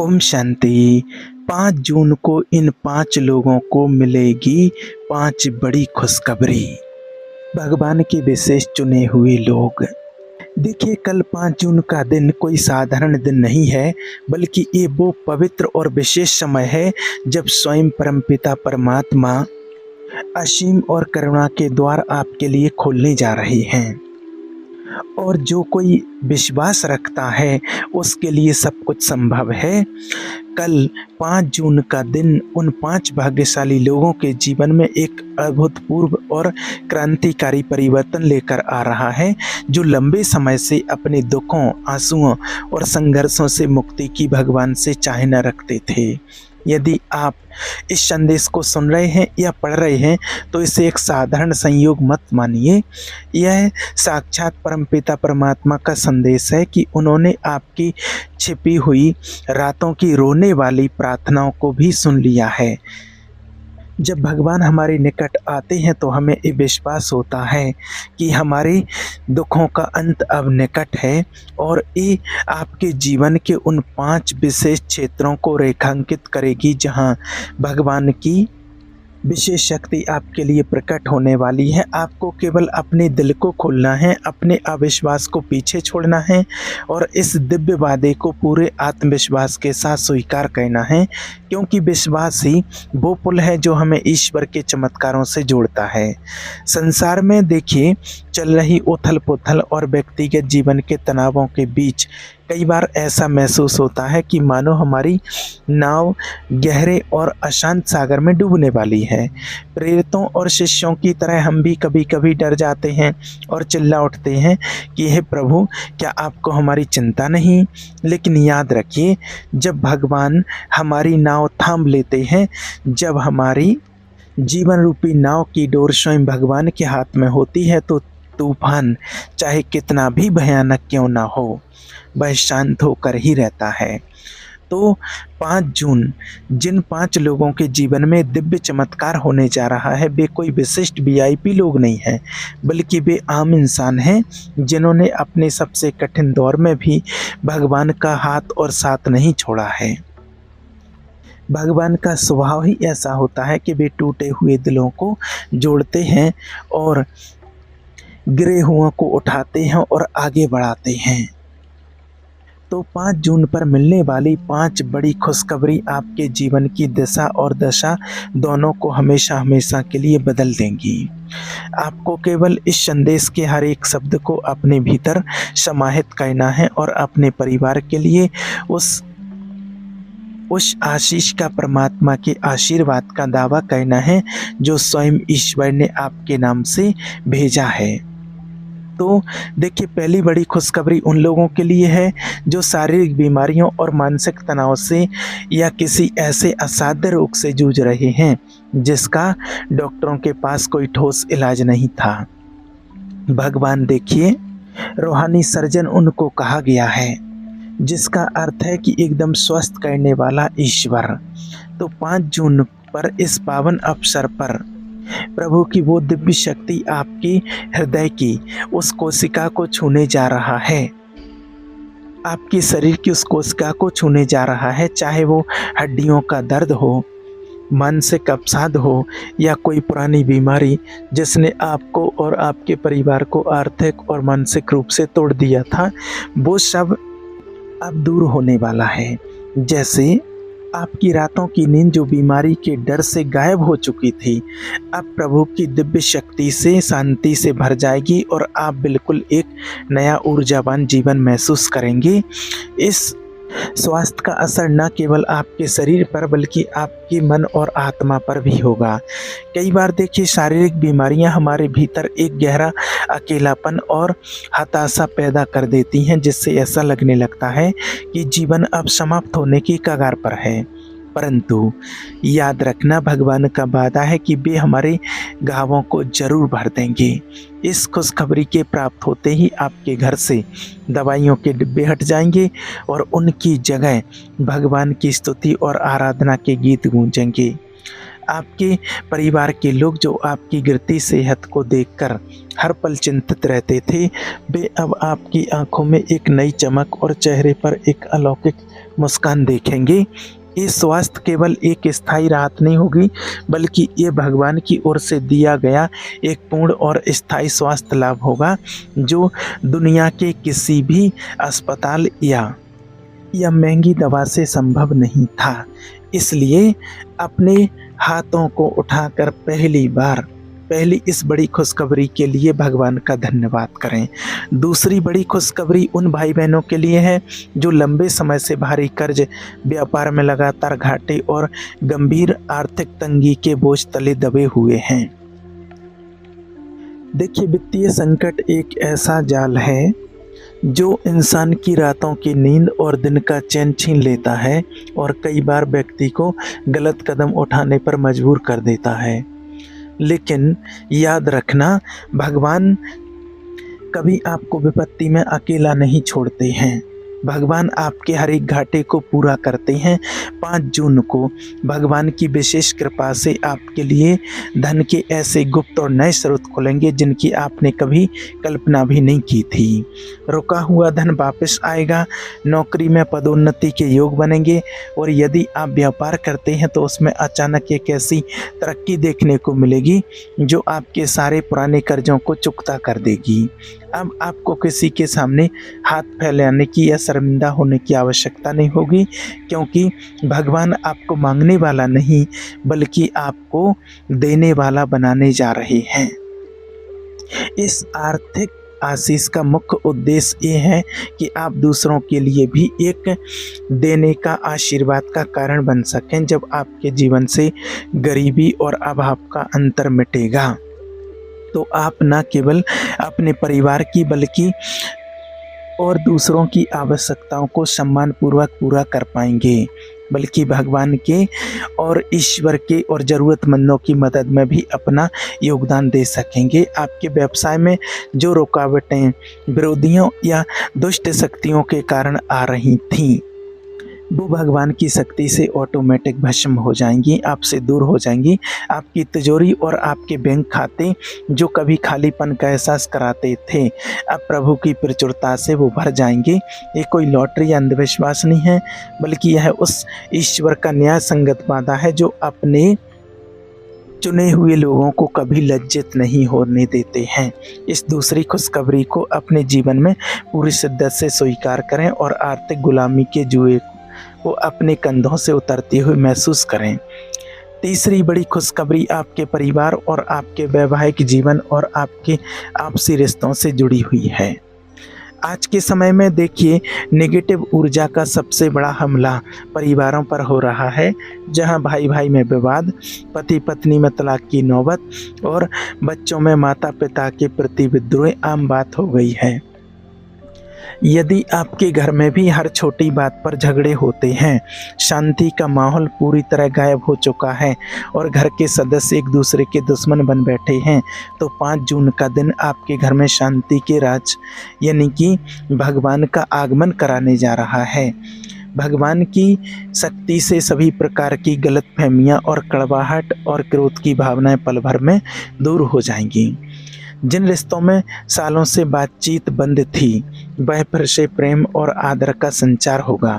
ओम शांति। 5 जून को इन 5 लोगों को मिलेगी 5 बड़ी खुशखबरी। भगवान के विशेष चुने हुए लोग। देखिए, कल 5 जून का दिन कोई साधारण दिन नहीं है, बल्कि ये वो पवित्र और विशेष समय है जब स्वयं परमपिता परमात्मा असीम और करुणा के द्वार आपके लिए खोलने जा रहे हैं। और जो कोई विश्वास रखता है उसके लिए सब कुछ संभव है। कल 5 जून का दिन उन 5 भाग्यशाली लोगों के जीवन में एक अभूतपूर्व और क्रांतिकारी परिवर्तन लेकर आ रहा है, जो लंबे समय से अपने दुखों, आंसुओं और संघर्षों से मुक्ति की भगवान से चाह न रखते थे। यदि आप इस संदेश को सुन रहे हैं या पढ़ रहे हैं तो इसे एक साधारण संयोग मत मानिए। यह साक्षात परमपिता परमात्मा का संदेश है कि उन्होंने आपकी छिपी हुई रातों की रोने वाली प्रार्थनाओं को भी सुन लिया है। जब भगवान हमारे निकट आते हैं तो हमें ये विश्वास होता है कि हमारे दुखों का अंत अब निकट है, और ये आपके जीवन के उन 5 विशेष क्षेत्रों को रेखांकित करेगी जहां भगवान की विशेष शक्ति आपके लिए प्रकट होने वाली है। आपको केवल अपने दिल को खोलना है, अपने अविश्वास को पीछे छोड़ना है और इस दिव्य वादे को पूरे आत्मविश्वास के साथ स्वीकार करना है, क्योंकि विश्वास ही वो पुल है जो हमें ईश्वर के चमत्कारों से जोड़ता है। संसार में देखिए, चल रही उथल पुथल और व्यक्तिगत जीवन के तनावों के बीच कई बार ऐसा महसूस होता है कि मानो हमारी नाव गहरे और अशांत सागर में डूबने वाली है। प्रेरितों और शिष्यों की तरह हम भी कभी कभी डर जाते हैं और चिल्ला उठते हैं कि हे प्रभु, क्या आपको हमारी चिंता नहीं? लेकिन याद रखिए, जब भगवान हमारी नाव थाम लेते हैं, जब हमारी जीवन रूपी नाव की डोर स्वयं भगवान के हाथ में होती है, तो तूफान चाहे कितना भी भयानक क्यों ना हो, वह शांत होकर ही रहता है। तो 5 जून जिन 5 लोगों के जीवन में दिव्य चमत्कार होने जा रहा है, वे कोई विशिष्ट वीआईपी लोग नहीं हैं, बल्कि वे आम इंसान हैं जिन्होंने अपने सबसे कठिन दौर में भी भगवान का हाथ और साथ नहीं छोड़ा है। भगवान का स्वभाव ही ऐसा होता है कि वे टूटे हुए दिलों को जोड़ते हैं और गिरे हुओं को उठाते हैं और आगे बढ़ाते हैं। तो 5 जून पर मिलने वाली 5 बड़ी खुशखबरी आपके जीवन की दिशा और दशा दोनों को हमेशा हमेशा के लिए बदल देंगी। आपको केवल इस संदेश के हर एक शब्द को अपने भीतर समाहित करना है और अपने परिवार के लिए उस आशीष का, परमात्मा के आशीर्वाद का दावा करना है जो स्वयं ईश्वर ने आपके नाम से भेजा है। तो देखिए, पहली बड़ी खुशखबरी उन लोगों के लिए है जो शारीरिक बीमारियों और मानसिक तनाव से या किसी ऐसे असाध्य रोग से जूझ रहे हैं जिसका डॉक्टरों के पास कोई ठोस इलाज नहीं था। भगवान देखिए, रूहानी सर्जन उनको कहा गया है, जिसका अर्थ है कि एकदम स्वस्थ करने वाला ईश्वर। तो 5 जून पर इस पावन अवसर पर प्रभु की वो दिव्य शक्ति आपकी हृदय की उस कोशिका को छूने जा रहा है, आपके शरीर की उस कोशिका को छूने जा रहा है, चाहे वो हड्डियों का दर्द हो, मानसिक अवसाद हो या कोई पुरानी बीमारी जिसने आपको और आपके परिवार को आर्थिक और मानसिक रूप से तोड़ दिया था, वो सब अब दूर होने वाला है। जैसे आपकी रातों की नींद जो बीमारी के डर से गायब हो चुकी थी, अब प्रभु की दिव्य शक्ति से शांति से भर जाएगी और आप बिल्कुल एक नया ऊर्जावान जीवन महसूस करेंगे। इस स्वास्थ्य का असर न केवल आपके शरीर पर बल्कि आपके मन और आत्मा पर भी होगा। कई बार देखिए, शारीरिक बीमारियां हमारे भीतर एक गहरा अकेलापन और हताशा पैदा कर देती हैं, जिससे ऐसा लगने लगता है कि जीवन अब समाप्त होने की कगार पर है। परंतु याद रखना, भगवान का वादा है कि वे हमारे घावों को जरूर भर देंगे। इस खुशखबरी के प्राप्त होते ही आपके घर से दवाइयों के डिब्बे हट जाएंगे और उनकी जगह भगवान की स्तुति और आराधना के गीत गूंजेंगे। आपके परिवार के लोग जो आपकी गिरती सेहत को देखकर हर पल चिंतित रहते थे, वे अब आपकी आंखों में एक नई चमक और चेहरे पर एक अलौकिक मुस्कान देखेंगे। ये स्वास्थ्य केवल एक स्थायी राहत नहीं होगी, बल्कि ये भगवान की ओर से दिया गया एक पूर्ण और स्थायी स्वास्थ्य लाभ होगा, जो दुनिया के किसी भी अस्पताल या महंगी दवा से संभव नहीं था। इसलिए अपने हाथों को उठाकर पहली इस बड़ी खुशखबरी के लिए भगवान का धन्यवाद करें। दूसरी बड़ी खुशखबरी उन भाई बहनों के लिए है जो लंबे समय से भारी कर्ज, व्यापार में लगातार घाटे और गंभीर आर्थिक तंगी के बोझ तले दबे हुए हैं। देखिए, वित्तीय संकट एक ऐसा जाल है जो इंसान की रातों की नींद और दिन का चैन छीन लेता है और कई बार व्यक्ति को गलत कदम उठाने पर मजबूर कर देता है। लेकिन याद रखना, भगवान कभी आपको विपत्ति में अकेला नहीं छोड़ते हैं। भगवान आपके हर एक घाटे को पूरा करते हैं। 5 जून को भगवान की विशेष कृपा से आपके लिए धन के ऐसे गुप्त और नए स्रोत खुलेंगे जिनकी आपने कभी कल्पना भी नहीं की थी। रुका हुआ धन वापस आएगा, नौकरी में पदोन्नति के योग बनेंगे और यदि आप व्यापार करते हैं तो उसमें अचानक एक ऐसी तरक्की देखने को मिलेगी जो आपके सारे पुराने कर्जों को चुकता कर देगी। अब आपको किसी के सामने हाथ फैलाने की या शर्मिंदा होने की आवश्यकता नहीं होगी, क्योंकि भगवान आपको मांगने वाला नहीं बल्कि आपको देने वाला बनाने जा रहे हैं। इस आर्थिक आशीष का मुख्य उद्देश्य ये है कि आप दूसरों के लिए भी एक देने का आशीर्वाद का कारण बन सकें। जब आपके जीवन से गरीबी और अभाव का अंतर मिटेगा तो आप न केवल अपने परिवार की बल्कि और दूसरों की आवश्यकताओं को सम्मानपूर्वक पूरा कर पाएंगे, बल्कि भगवान के और ईश्वर के और ज़रूरतमंदों की मदद में भी अपना योगदान दे सकेंगे। आपके व्यवसाय में जो रुकावटें विरोधियों या दुष्ट शक्तियों के कारण आ रही थीं, वो भगवान की शक्ति से ऑटोमेटिक भस्म हो जाएंगी, आपसे दूर हो जाएंगी। आपकी तिजोरी और आपके बैंक खाते जो कभी खालीपन का एहसास कराते थे, अब प्रभु की प्रचुरता से वो भर जाएंगे। ये कोई लॉटरी या अंधविश्वास नहीं है, बल्कि यह उस ईश्वर का न्याय संगत वादा है जो अपने चुने हुए लोगों को कभी लज्जित नहीं होने देते हैं। इस दूसरी खुशखबरी को अपने जीवन में पूरी शिद्दत से स्वीकार करें और आर्थिक गुलामी के जुए को अपने कंधों से उतरते हुए महसूस करें। तीसरी बड़ी खुशखबरी आपके परिवार और आपके वैवाहिक जीवन और आपके आपसी रिश्तों से जुड़ी हुई है। आज के समय में देखिए, नेगेटिव ऊर्जा का सबसे बड़ा हमला परिवारों पर हो रहा है, जहां भाई भाई में विवाद, पति पत्नी में तलाक की नौबत और बच्चों में माता पिता के प्रति विद्रोह आम बात हो गई है। यदि आपके घर में भी हर छोटी बात पर झगड़े होते हैं, शांति का माहौल पूरी तरह गायब हो चुका है और घर के सदस्य एक दूसरे के दुश्मन बन बैठे हैं, तो 5 जून का दिन आपके घर में शांति के राज यानी कि भगवान का आगमन कराने जा रहा है। भगवान की शक्ति से सभी प्रकार की गलतफहमियां और कड़वाहट और क्रोध की भावनाएं पल भर में दूर हो जाएंगी। जिन रिश्तों में सालों से बातचीत बंद थी, वह फिर से प्रेम और आदर का संचार होगा।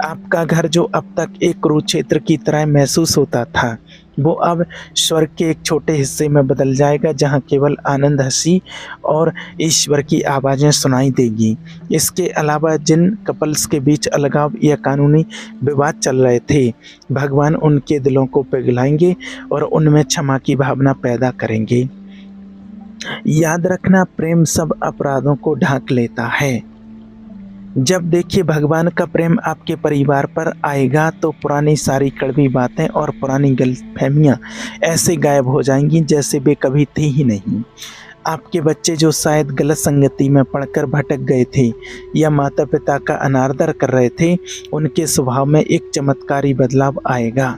आपका घर जो अब तक एक कुरुक्षेत्र की तरह महसूस होता था, वो अब स्वर्ग के एक छोटे हिस्से में बदल जाएगा, जहां केवल आनंद, हंसी और ईश्वर की आवाज़ें सुनाई देगी। इसके अलावा जिन कपल्स के बीच अलगाव या कानूनी विवाद चल रहे थे, भगवान उनके दिलों को पिघलाएंगे और उनमें क्षमा की भावना पैदा करेंगे। याद रखना, प्रेम सब अपराधों को ढांक लेता है। जब देखिए भगवान का प्रेम आपके परिवार पर आएगा तो पुरानी सारी कड़वी बातें और पुरानी गलतफहमियां ऐसे गायब हो जाएंगी जैसे वे कभी थी ही नहीं। आपके बच्चे जो शायद गलत संगति में पड़कर भटक गए थे या माता पिता का अनादर कर रहे थे, उनके स्वभाव में एक चमत्कारी बदलाव आएगा।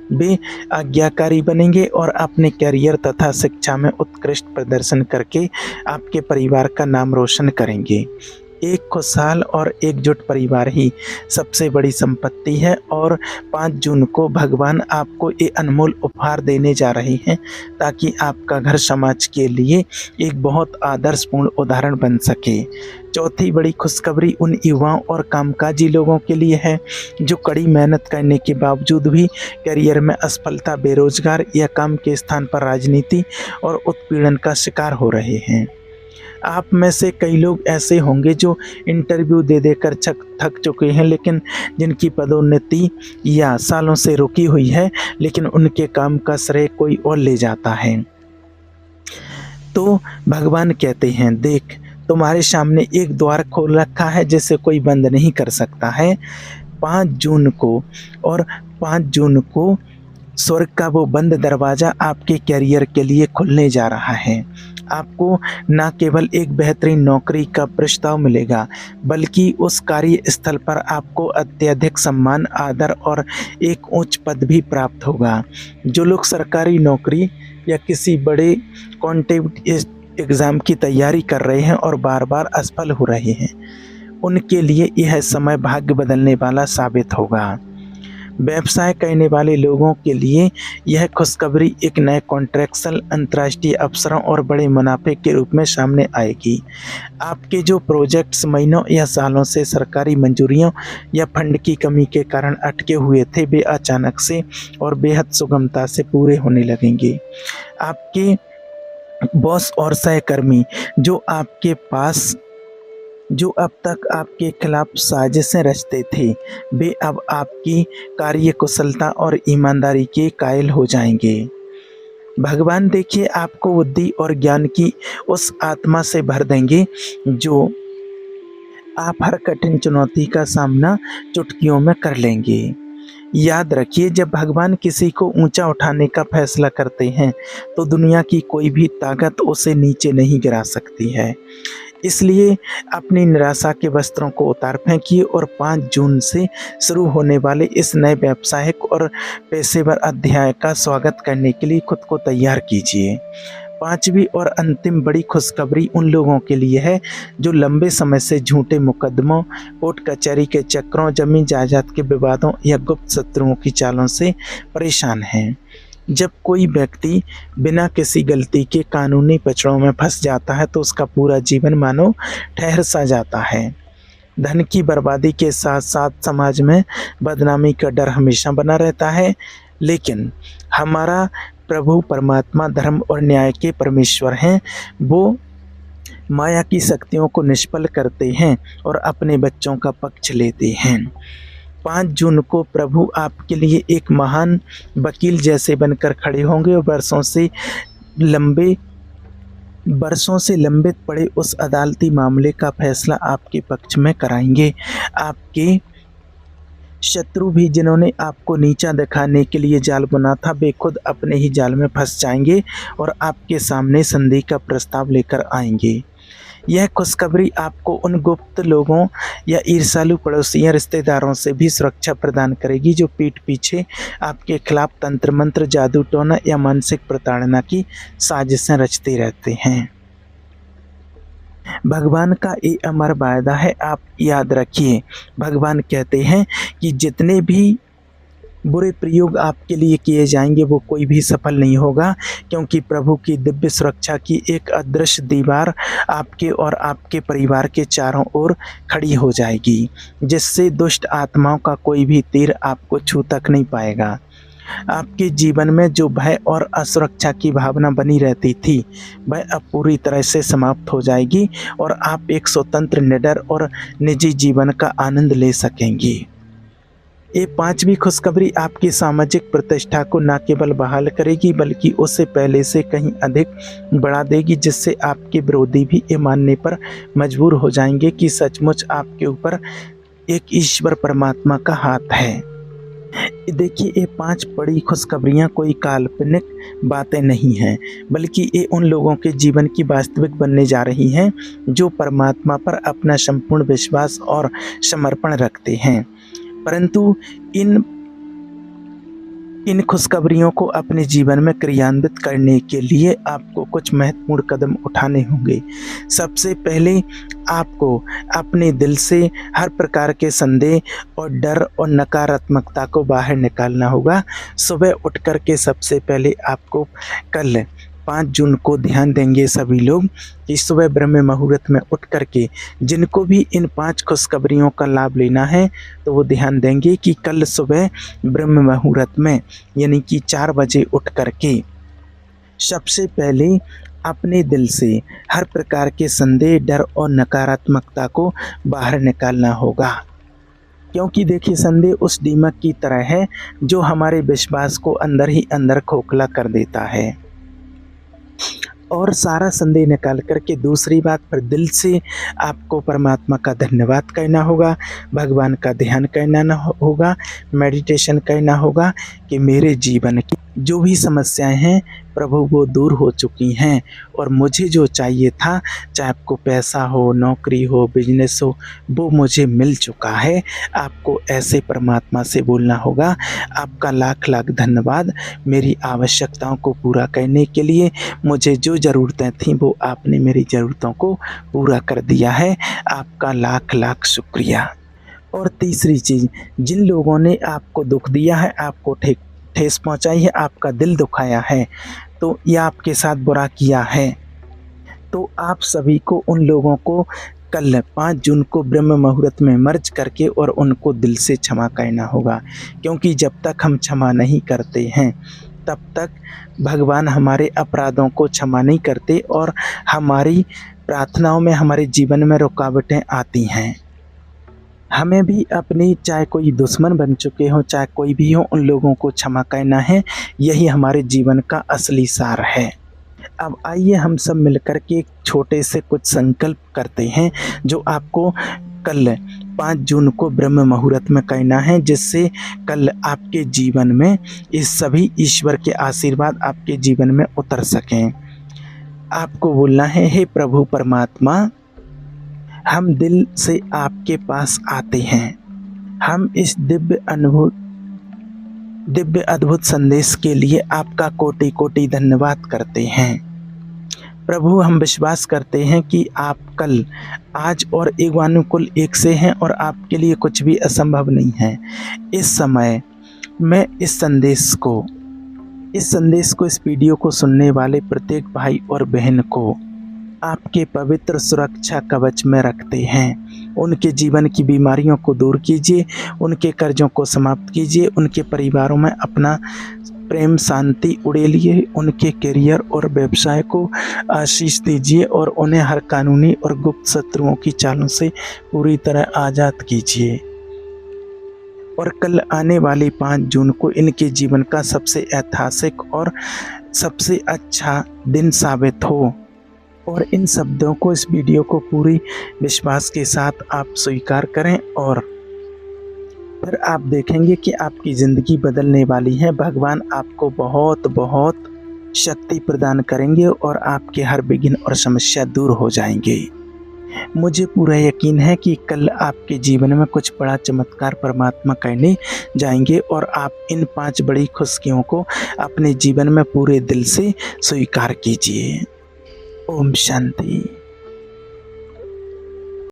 वे आज्ञाकारी बनेंगे और अपने करियर तथा शिक्षा में उत्कृष्ट प्रदर्शन करके आपके परिवार का नाम रोशन करेंगे। एक खुशहाल और एकजुट परिवार ही सबसे बड़ी संपत्ति है। और 5 जून को भगवान आपको ये अनमोल उपहार देने जा रहे हैं ताकि आपका घर समाज के लिए एक बहुत आदर्शपूर्ण उदाहरण बन सके। चौथी बड़ी खुशखबरी उन युवाओं और कामकाजी लोगों के लिए है जो कड़ी मेहनत करने के बावजूद भी करियर में असफलता, बेरोजगार या काम के स्थान पर राजनीति और उत्पीड़न का शिकार हो रहे हैं। आप में से कई लोग ऐसे होंगे जो इंटरव्यू दे देकर थक चुके हैं, लेकिन जिनकी पदोन्नति या सालों से रुकी हुई है, लेकिन उनके काम का श्रेय कोई और ले जाता है। तो भगवान कहते हैं, देख तुम्हारे सामने एक द्वार खोल रखा है जिसे कोई बंद नहीं कर सकता है। 5 जून को और 5 जून को स्वर्ग का वो बंद दरवाज़ा आपके करियर के लिए खुलने जा रहा है। आपको न केवल एक बेहतरीन नौकरी का प्रस्ताव मिलेगा, बल्कि उस कार्यस्थल पर आपको अत्यधिक सम्मान, आदर और एक उच्च पद भी प्राप्त होगा। जो लोग सरकारी नौकरी या किसी बड़े कॉम्पिटिटिव एग्ज़ाम की तैयारी कर रहे हैं और बार बार असफल हो रहे हैं, उनके लिए यह समय भाग्य बदलने वाला साबित होगा। व्यवसाय करने वाले लोगों के लिए यह खुशखबरी एक नए कॉन्ट्रैक्चुअल, अंतर्राष्ट्रीय अवसरों और बड़े मुनाफे के रूप में सामने आएगी। आपके जो प्रोजेक्ट्स महीनों या सालों से सरकारी मंजूरियों या फंड की कमी के कारण अटके हुए थे, वे अचानक से और बेहद सुगमता से पूरे होने लगेंगे। आपके बॉस और सहकर्मी जो अब तक आपके खिलाफ साजिशें रचते थे, वे अब आपकी कार्यकुशलता और ईमानदारी के कायल हो जाएंगे। भगवान देखिए आपको बुद्धि और ज्ञान की उस आत्मा से भर देंगे जो आप हर कठिन चुनौती का सामना चुटकियों में कर लेंगे। याद रखिए, जब भगवान किसी को ऊंचा उठाने का फैसला करते हैं तो दुनिया की कोई भी ताकत उसे नीचे नहीं गिरा सकती है। इसलिए अपनी निराशा के वस्त्रों को उतार फेंकिए और 5 जून से शुरू होने वाले इस नए व्यावसायिक और पेशेवर अध्याय का स्वागत करने के लिए खुद को तैयार कीजिए। 5वीं और अंतिम बड़ी खुशखबरी उन लोगों के लिए है जो लंबे समय से झूठे मुकदमों, कोर्ट कचहरी के चक्रों, जमीन जायदाद के विवादों या गुप्त शत्रुओं की चालों से परेशान हैं। जब कोई व्यक्ति बिना किसी गलती के कानूनी पचड़ों में फंस जाता है तो उसका पूरा जीवन मानो ठहर सा जाता है। धन की बर्बादी के साथ साथ समाज में बदनामी का डर हमेशा बना रहता है, लेकिन हमारा प्रभु परमात्मा धर्म और न्याय के परमेश्वर हैं। वो माया की शक्तियों को निष्फल करते हैं और अपने बच्चों का पक्ष लेते हैं। 5 जून को प्रभु आपके लिए एक महान वकील जैसे बनकर खड़े होंगे और बरसों से लंबित पड़े उस अदालती मामले का फैसला आपके पक्ष में कराएंगे। आपके शत्रु भी जिन्होंने आपको नीचा दिखाने के लिए जाल बुना था, वे खुद अपने ही जाल में फंस जाएंगे और आपके सामने संधि का प्रस्ताव लेकर आएंगे। यह खुशखबरी आपको उन गुप्त लोगों या ईर्ष्यालु पड़ोसी या रिश्तेदारों से भी सुरक्षा प्रदान करेगी जो पीठ पीछे आपके खिलाफ तंत्र मंत्र, जादू टोना या मानसिक प्रताड़ना की साजिशें रचते रहते हैं। भगवान का ये अमर वायदा है, आप याद रखिए। भगवान कहते हैं कि जितने भी बुरे प्रयोग आपके लिए किए जाएंगे वो कोई भी सफल नहीं होगा, क्योंकि प्रभु की दिव्य सुरक्षा की एक अदृश्य दीवार आपके और आपके परिवार के चारों ओर खड़ी हो जाएगी, जिससे दुष्ट आत्माओं का कोई भी तीर आपको छू तक नहीं पाएगा। आपके जीवन में जो भय और असुरक्षा की भावना बनी रहती थी, वह अब पूरी तरह से समाप्त हो जाएगी और आप एक स्वतंत्र, निडर और निजी जीवन का आनंद ले सकेंगे। ये 5वीं खुशखबरी आपकी सामाजिक प्रतिष्ठा को न केवल बहाल करेगी बल्कि उसे पहले से कहीं अधिक बढ़ा देगी, जिससे आपके विरोधी भी ये मानने पर मजबूर हो जाएंगे कि सचमुच आपके ऊपर एक ईश्वर परमात्मा का हाथ है। देखिए, ये 5 बड़ी खुशखबरियाँ कोई काल्पनिक बातें नहीं हैं, बल्कि ये उन लोगों के जीवन की वास्तविक बनने जा रही हैं जो परमात्मा पर अपना संपूर्ण विश्वास और समर्पण रखते हैं। परंतु इन इन खुशखबरियों को अपने जीवन में क्रियान्वित करने के लिए आपको कुछ महत्वपूर्ण कदम उठाने होंगे। सबसे पहले आपको अपने दिल से हर प्रकार के संदेह और डर और नकारात्मकता को बाहर निकालना होगा। सुबह उठ कर के सबसे पहले आपको कल 5 जून को ध्यान देंगे सभी लोग कि सुबह ब्रह्म मुहूर्त में उठ कर के जिनको भी इन 5 खुशखबरियों का लाभ लेना है तो वो ध्यान देंगे कि कल सुबह ब्रह्म मुहूर्त में यानी कि 4 बजे उठ कर के सबसे पहले अपने दिल से हर प्रकार के संदेह, डर और नकारात्मकता को बाहर निकालना होगा। क्योंकि देखिए, संदेह उस दीमक की तरह है जो हमारे विश्वास को अंदर ही अंदर खोखला कर देता है। और सारा संदेह निकाल करके दूसरी बात पर दिल से आपको परमात्मा का धन्यवाद कहना होगा, भगवान का ध्यान करना होगा, मेडिटेशन करना होगा कि मेरे जीवन की जो भी समस्याएं हैं प्रभु वो दूर हो चुकी हैं और मुझे जो चाहिए था, चाहे आपको पैसा हो, नौकरी हो, बिजनेस हो, वो मुझे मिल चुका है। आपको ऐसे परमात्मा से बोलना होगा, आपका लाख लाख धन्यवाद मेरी आवश्यकताओं को पूरा करने के लिए। मुझे जो ज़रूरतें थीं वो आपने मेरी ज़रूरतों को पूरा कर दिया है, आपका लाख लाख शुक्रिया। और तीसरी चीज़, जिन लोगों ने आपको दुख दिया है, आपको ठेस पहुंचाई है, आपका दिल दुखाया है तो या आपके साथ बुरा किया है, तो आप सभी को उन लोगों को कल 5 जून को ब्रह्म मुहूर्त में मर्ज करके और उनको दिल से क्षमा करना होगा। क्योंकि जब तक हम क्षमा नहीं करते हैं तब तक भगवान हमारे अपराधों को क्षमा नहीं करते और हमारी प्रार्थनाओं में, हमारे जीवन में रुकावटें आती हैं। हमें भी अपनी, चाहे कोई दुश्मन बन चुके हो, चाहे कोई भी हो, उन लोगों को क्षमा करना है। यही हमारे जीवन का असली सार है। अब आइए हम सब मिलकर के एक छोटे से कुछ संकल्प करते हैं जो आपको कल 5 जून को ब्रह्म मुहूर्त में करना है, जिससे कल आपके जीवन में इस सभी ईश्वर के आशीर्वाद आपके जीवन में उतर सकें। आपको बोलना है, हे प्रभु परमात्मा, हम दिल से आपके पास आते हैं। हम इस दिव्य अद्भुत संदेश के लिए आपका कोटि कोटि धन्यवाद करते हैं। प्रभु, हम विश्वास करते हैं कि आप कल, आज और एवानुकुल एक से हैं और आपके लिए कुछ भी असंभव नहीं है। इस समय मैं इस संदेश को, इस वीडियो को सुनने वाले प्रत्येक भाई और बहन को आपके पवित्र सुरक्षा कवच में रखते हैं। उनके जीवन की बीमारियों को दूर कीजिए, उनके कर्जों को समाप्त कीजिए, उनके परिवारों में अपना प्रेम शांति उड़ेलिए, उनके करियर और व्यवसाय को आशीष दीजिए और उन्हें हर कानूनी और गुप्त शत्रुओं की चालों से पूरी तरह आज़ाद कीजिए। और कल आने वाली 5 जून को इनके जीवन का सबसे ऐतिहासिक और सबसे अच्छा दिन साबित हो। और इन शब्दों को, इस वीडियो को पूरी विश्वास के साथ आप स्वीकार करें और फिर आप देखेंगे कि आपकी ज़िंदगी बदलने वाली है। भगवान आपको बहुत बहुत शक्ति प्रदान करेंगे और आपके हर विघ्न और समस्या दूर हो जाएंगे। मुझे पूरा यकीन है कि कल आपके जीवन में कुछ बड़ा चमत्कार परमात्मा करने जाएंगे और आप इन 5 बड़ी खुशियों को अपने जीवन में पूरे दिल से स्वीकार कीजिए। ओम शांति।